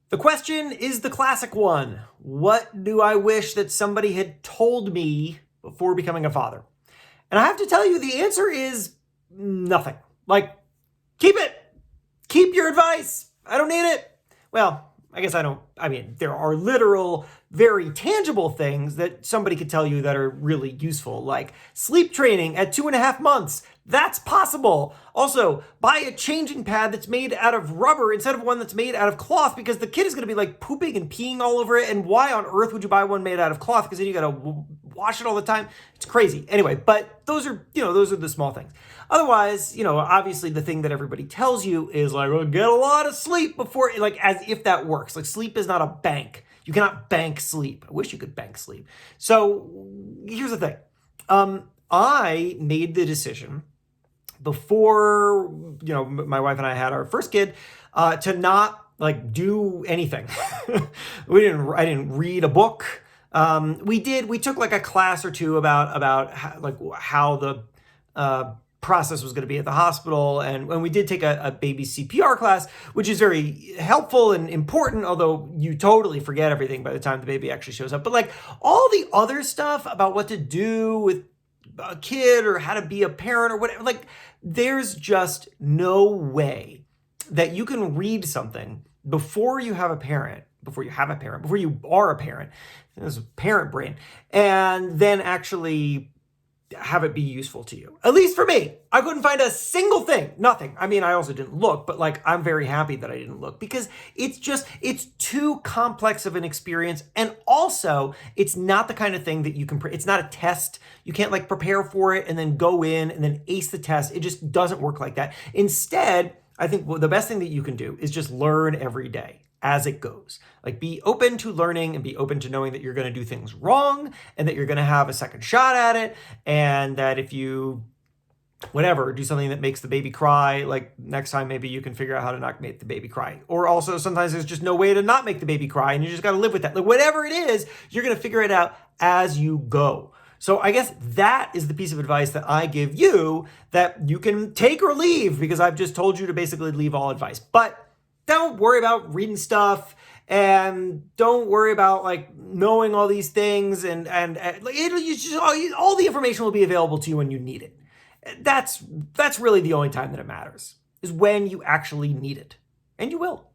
The question is the classic one. What do I wish that somebody had told me before becoming a father? And I have to tell you, the answer is nothing. Like, keep it. Keep your advice. I don't need it. Well, I guess I don't. I mean, there are literal, very tangible things that somebody could tell you that are really useful, like sleep training at 2.5 months. That's possible. Also, buy a changing pad that's made out of rubber instead of one that's made out of cloth, because the kid is going to be like pooping and peeing all over it. And why on earth would you buy one made out of cloth? Because then you got to wash it all the time. It's crazy. Anyway, but those are the small things. Otherwise, obviously the thing that everybody tells you is like, well, get a lot of sleep before, like, as if that works. Like, sleep is not a bank. You cannot bank sleep. I wish you could bank sleep. So here's the thing. I made the decision before, my wife and I had our first kid, to not like do anything. I didn't read a book. We took like a class or two about how the process was going to be at the hospital. And when we did take a baby CPR class, which is very helpful and important, although you totally forget everything by the time the baby actually shows up. But like all the other stuff about what to do with a kid or how to be a parent or whatever, like there's just no way that you can read something before you are a parent, this is parent brain, and then actually have it be useful to you. At least for me, I couldn't find a single thing, nothing. I mean, I also didn't look, but like, I'm very happy that I didn't look, because it's too complex of an experience. And also it's not the kind of thing that you can, it's not a test. You can't like prepare for it and then go in and then ace the test. It just doesn't work like that. Instead, I think the best thing that you can do is just learn every day as it goes. Like, be open to learning and be open to knowing that you're going to do things wrong and that you're going to have a second shot at it. And that if you, do something that makes the baby cry, like next time, maybe you can figure out how to not make the baby cry. Or also sometimes there's just no way to not make the baby cry and you just got to live with that. Like, whatever it is, you're going to figure it out as you go. So I guess that is the piece of advice that I give you, that you can take or leave, because I've just told you to basically leave all advice. But don't worry about reading stuff, and don't worry about like knowing all these things, and all the information will be available to you when you need it. That's really the only time that it matters, is when you actually need it, and you will.